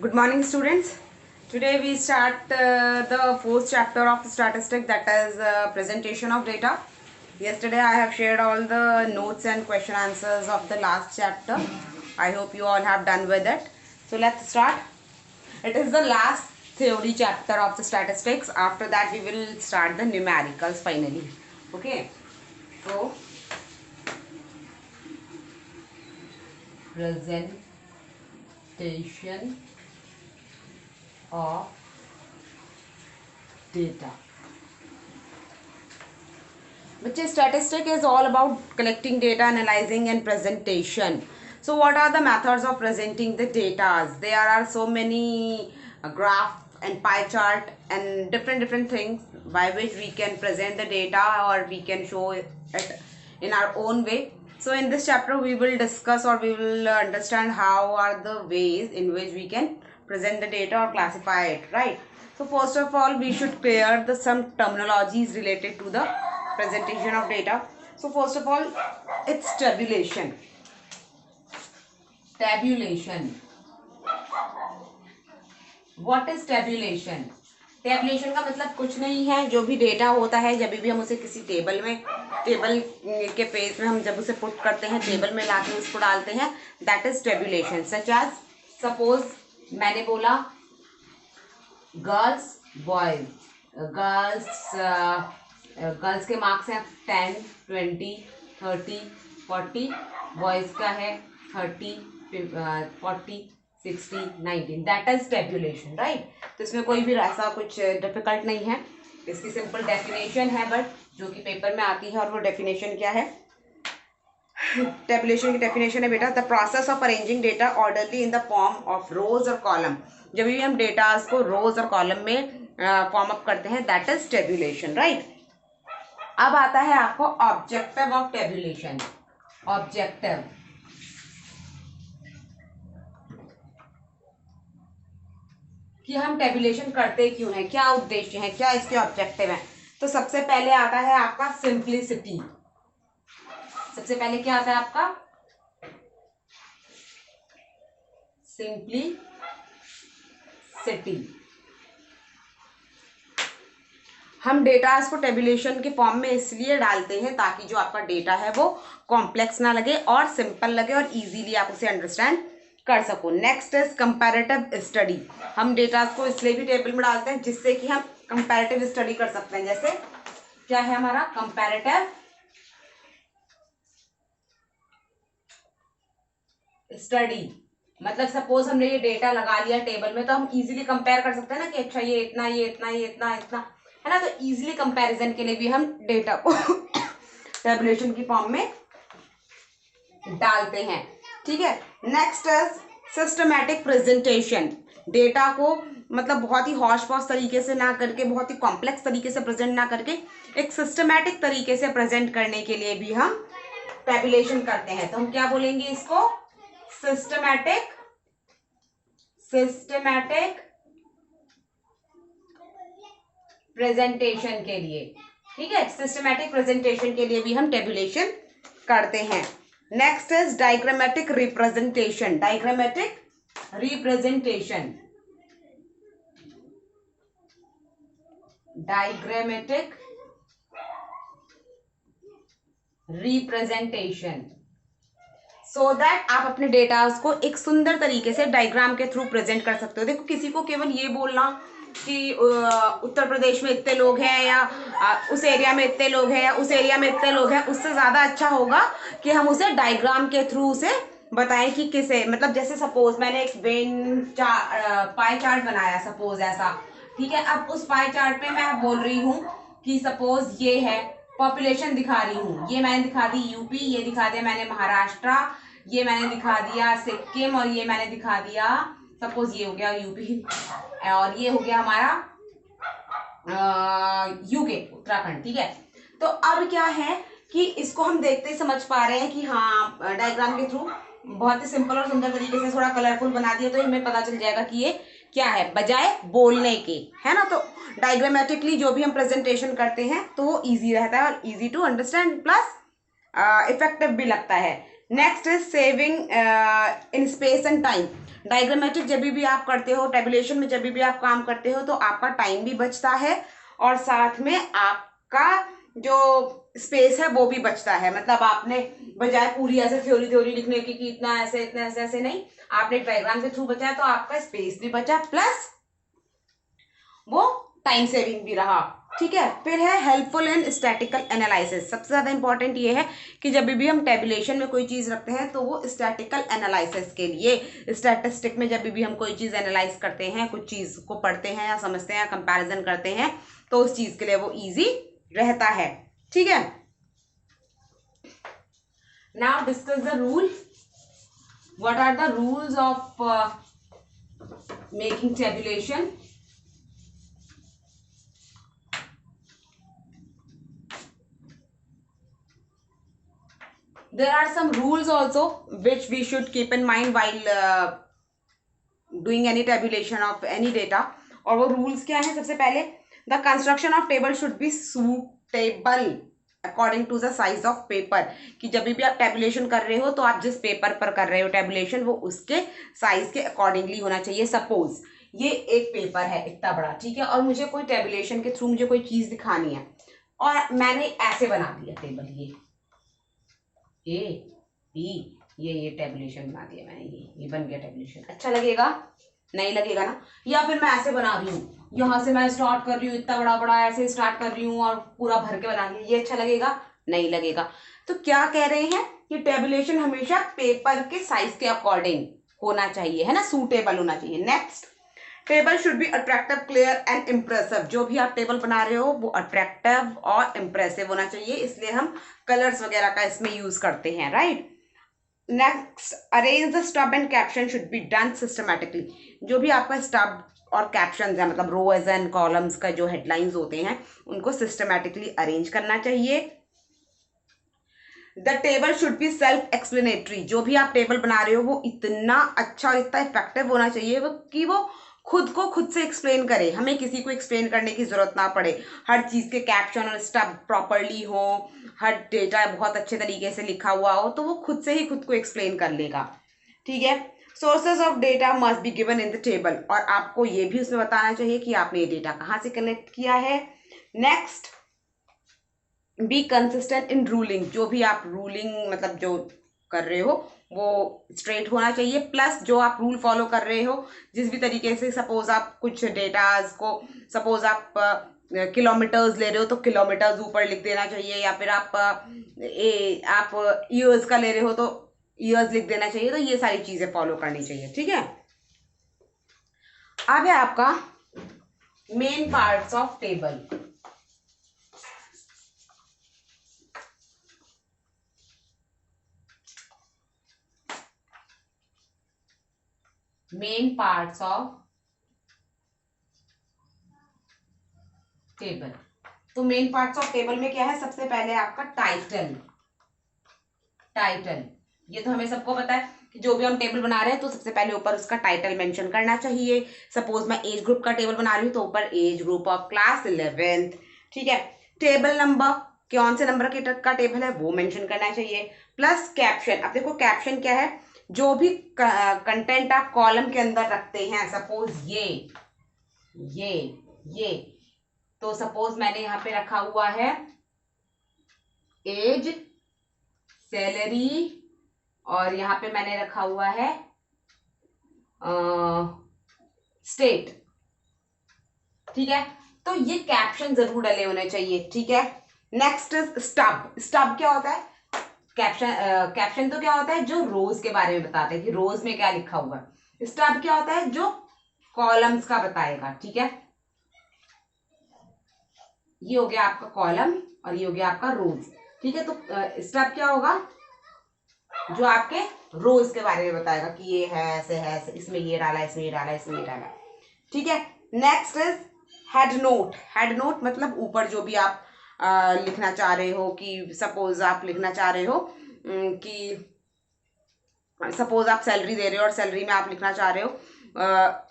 Good morning, students. Today we start the fourth chapter of statistics, that is presentation of data. Yesterday I have shared all the notes and question answers of the last chapter. I hope you all have done with it. So let's start. It is the last theory chapter of the statistics. After that we will start the numericals finally. Okay. So presentation of data. Which is statistic is all about collecting data, analyzing and presentation. So what are the methods of presenting the data? There are so many graph and pie chart and different things by which we can present the data or we can show it in our own way. So in this chapter we will discuss or we will understand how are the ways in which we can present the data or classify it, right? So first of all we should clear the some terminologies related to the presentation of data. So first of all, it's tabulation. Tabulation. What is tabulation? Tabulation का मतलब कुछ नहीं है, जो भी data होता है जब भी हम उसे किसी टेबल के पेज में हम जब उसे पुट करते हैं, टेबल में लाके उसको डालते हैं, that is tabulation. Such as suppose मैंने बोला गर्ल्स बॉयज. गर्ल्स के मार्क्स हैं 10, 20, 30, 40. बॉयज़ का है 30, 40, 60, 19. That is tabulation, right. तो इसमें कोई भी ऐसा कुछ डिफिकल्ट नहीं है. इसकी सिंपल डेफिनेशन है बट जो कि पेपर में आती है. और वो डेफिनेशन क्या है? टेबुलेशन की डेफिनेशन है बेटा, the process of arranging data orderly in the form of रोज और कॉलम. जब भी हम डेटा को रोज और कॉलम में फॉर्म अप करते हैं, दैट इज टेबुलेशन, राइट. अब आता है आपको ऑब्जेक्टिव ऑफ टेबुलेशन. ऑब्जेक्टिव कि हम टेबुलेशन करते क्यों हैं, क्या उद्देश्य है, क्या इसके ऑब्जेक्टिव है. तो सबसे पहले आता है आपका सिंप्लिसिटी. सबसे पहले क्या आता है आपका? सिंप्लिसिटी. हम डेटास को टेबुलेशन के फॉर्म में इसलिए डालते हैं ताकि जो आपका डेटा है वो कॉम्प्लेक्स ना लगे और सिंपल लगे और इजीली आप उसे अंडरस्टैंड कर सको. Next is comparative study. हम डेटा को इसलिए भी टेबल में डालते हैं जिससे कि हम कंपैरेटिव स्टडी कर सकते हैं. जैसे क्या है हमारा कंपैरेटिव स्टडी. मतलब सपोज हमने ये डेटा लगा लिया टेबल में, तो हम इजीली कंपेयर कर सकते हैं ना कि अच्छा ये इतना, ये इतना, ये इतना, इतना है ना. तो इजीली कंपैरिजन के लिए भी हम डेटा को टेबुलेशन की फॉर्म में डालते हैं. ठीक है. Next is systematic presentation. Data को मतलब बहुत ही हौश पौश तरीके से ना करके, बहुत ही कॉम्प्लेक्स तरीके से प्रेजेंट ना करके, एक सिस्टमैटिक तरीके से प्रेजेंट करने के लिए भी हम टेबुलेशन करते हैं. तो हम क्या बोलेंगे इसको? सिस्टमैटिक प्रेजेंटेशन के लिए. ठीक है. सिस्टमैटिक प्रेजेंटेशन के लिए भी हम टेबुलेशन करते हैं. Next is diagrammatic representation. Diagrammatic representation. Diagrammatic representation so that आप अपने डेटा को एक सुंदर तरीके से डायग्राम के थ्रू प्रेजेंट कर सकते हो. देखो, किसी को केवल ये बोलना कि उत्तर प्रदेश में इतने लोग हैं या उस एरिया में इतने लोग हैं या उस एरिया में इतने लोग हैं, उससे ज़्यादा अच्छा होगा कि हम उसे डायग्राम के थ्रू उसे बताएं कि किसे, मतलब जैसे सपोज मैंने एक पाई चार्ट बनाया, सपोज ऐसा. ठीक है. अब उस पाई चार्ट पे मैं बोल रही हूँ कि सपोज ये है, पॉपुलेशन दिखा रही हूँ. ये मैंने दिखा दी यूपी, ये दिखा दिया मैंने महाराष्ट्र, ये मैंने दिखा दिया सिक्किम, और ये मैंने दिखा दिया सपोज ये हो गया यूपी, और ये हो गया हमारा यूके, उत्तराखंड. ठीक है. तो अब क्या है कि इसको हम देखते ही समझ पा रहे हैं कि हाँ, डायग्राम के थ्रू बहुत ही सिंपल और सुंदर तरीके से थोड़ा कलरफुल बना दिया तो हमें पता चल जाएगा कि ये क्या है, बजाय बोलने के, है ना. तो डायग्रामेटिकली जो भी हम प्रेजेंटेशन करते हैं तो वो ईजी रहता है और easy to understand plus effective भी लगता है. Next is saving in space and time. Diagrammatic जब भी आप करते हो, टेबुलेशन में जब भी आप काम करते हो, तो आपका टाइम भी बचता है और साथ में आपका जो स्पेस है वो भी बचता है। मतलब आपने बजाय पूरी ऐसे थ्योरी लिखने की कि इतना ऐसे इतना ऐसे ऐसे नहीं, आपने डायग्राम के थ्रू बचाया तो आपका स्पेस भी बचा प्लस वो टाइम सेविंग भी रहा। ठीक है। फिर है हेल्पफुल इन स्टैटिकल एनालिसिस। सबसे ज्यादा इंपॉर्टेंट ये है कि जब भी हम टेबुलेशन में कोई चीज रखते हैं तो वो स्टैटिकल एनालिसिस के लिए, स्टैटिस्टिक में जब भी हम कोई चीज एनालाइज करते हैं, कुछ चीज को पढ़ते हैं या समझते हैं या कंपैरिजन करते हैं, तो उस चीज के लिए वो इजी रहता है। ठीक है। Now discuss the rule. What are the rules of making tabulation? There are some rules also which we should keep in mind while doing any tabulation of any data. और वो rules क्या है? सबसे पहले the construction of table should be suitable according to the size of paper। कि जब भी आप tabulation कर रहे हो तो आप जिस पेपर पर कर रहे हो tabulation, वो उसके साइज के अकॉर्डिंगली होना चाहिए। सपोज ये एक पेपर है इतना बड़ा, ठीक है, और मुझे कोई टेबुलेशन के थ्रू मुझे कोई चीज दिखानी है और मैंने ऐसे बना दिया टेबल, ये बी, ये टेबुलेशन बना दिया मैंने, ये बन गया टेबुलेशन। अच्छा लगेगा? नहीं लगेगा ना। या फिर मैं ऐसे बना रही हूँ, यहाँ से मैं स्टार्ट कर रही हूँ, इतना बड़ा बड़ा ऐसे स्टार्ट कर रही हूँ और पूरा भर के बना रही हूँ, ये अच्छा लगेगा? नहीं लगेगा। तो क्या कह रहे हैं कि टेबुलेशन हमेशा पेपर के साइज के अकॉर्डिंग होना चाहिए, है ना, सूटेबल होना चाहिए। Next, table should be attractive, clear and impressive. जो भी आप टेबल बना रहे हो वो अट्रैक्टिव और इम्प्रेसिव होना चाहिए, इसलिए हम कलर्स वगैरह का इसमें यूज करते हैं, right. Next, arrange the stub and caption should be done systematically. जो भी आपका स्टब और कैप्शन है, मतलब रोज एंड कॉलम्स का जो हेडलाइंस होते हैं, उनको सिस्टमैटिकली अरेंज करना चाहिए। The table should be self explanatory. जो भी आप टेबल बना रहे हो वो इतना अच्छा और इतना इफेक्टिव होना चाहिए कि वो खुद को खुद से एक्सप्लेन करे, हमें किसी को एक्सप्लेन करने की जरूरत ना पड़े। हर चीज के कैप्शन और स्टब प्रॉपरली हो, हर डेटा बहुत अच्छे तरीके से लिखा हुआ हो, तो वो खुद से ही खुद को एक्सप्लेन कर लेगा। ठीक है। Sources of data must be given in the table. और आपको ये भी उसमें बताना चाहिए कि आपने ये डेटा कहाँ से कलेक्ट किया है। Next, be consistent in ruling. जो भी आप रूलिंग मतलब जो कर रहे हो वो स्ट्रेट होना चाहिए, प्लस जो आप रूल फॉलो कर रहे हो जिस भी तरीके से, सपोज आप कुछ डेटाज को, सपोज आप किलोमीटर्स ले रहे हो तो किलोमीटर्स ऊपर लिख देना चाहिए, या फिर आप ईयर्स का ले रहे हो तो ईयर्स लिख देना चाहिए। तो ये सारी चीजें फॉलो करनी चाहिए। ठीक है। अब है आपका main parts of table. Main parts of table. तो मेन पार्ट्स ऑफ टेबल में क्या है? सबसे पहले आपका टाइटल। टाइटल, ये तो हमें सबको पता है कि जो भी हम टेबल बना रहे हैं तो सबसे पहले ऊपर उसका टाइटल मेंशन करना चाहिए। सपोज मैं एज ग्रुप का टेबल बना रही हूँ तो ऊपर age group of class 11th। ठीक है। टेबल नंबर, कौन से नंबर का टेबल है वो मेंशन करना चाहिए। Plus caption. अब देखो कैप्शन क्या है? जो भी कंटेंट आप कॉलम के अंदर रखते हैं, सपोज ये तो सपोज मैंने यहाँ पे रखा हुआ है एज, सैलरी, और यहाँ पे मैंने रखा हुआ है स्टेट। ठीक है। तो ये कैप्शन जरूर डले होने चाहिए। ठीक है। Next stub. स्टब क्या होता है? कैप्शन तो क्या होता है? जो रोज के बारे में बताते हैं कि रोज में क्या लिखा हुआ है। स्टब क्या होता है? जो कॉलम्स का बताएगा। ठीक है। ये हो गया आपका कॉलम और ये हो गया आपका रोज। ठीक है। तो स्टब क्या होगा? जो आपके रोज के बारे में बताएगा कि ये है ऐसे, इसमें ये डाला, इसमें ये डाला, इसमें ये डाला। ठीक है। Next is head note. Head note मतलब ऊपर जो भी आप लिखना चाह रहे हो, कि सपोज आप लिखना चाह रहे हो कि सपोज आप सैलरी दे रहे हो और सैलरी में आप लिखना चाह रहे हो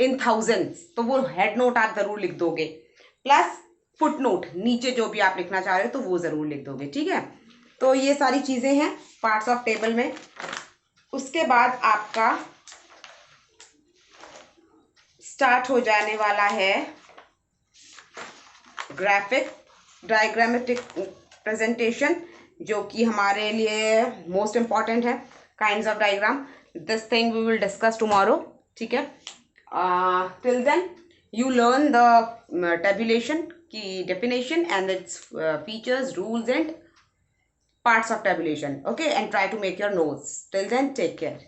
इन थाउजेंड्स, तो वो हेड नोट आप जरूर लिख दोगे। प्लस फुट नोट, नीचे जो भी आप लिखना चाह रहे हो तो वो जरूर लिख दोगे। ठीक है। तो ये सारी चीज़ें हैं पार्ट्स ऑफ टेबल में। उसके बाद आपका स्टार्ट हो जाने वाला है डायग्रामेटिक प्रेजेंटेशन, जो कि हमारे लिए मोस्ट इम्पॉर्टेंट है। Kinds of diagram, this thing we will discuss tomorrow, ठीक है। Till then you learn the tabulation की definition and its features, rules and parts of tabulation, okay, and try to make your notes. Till then, take care.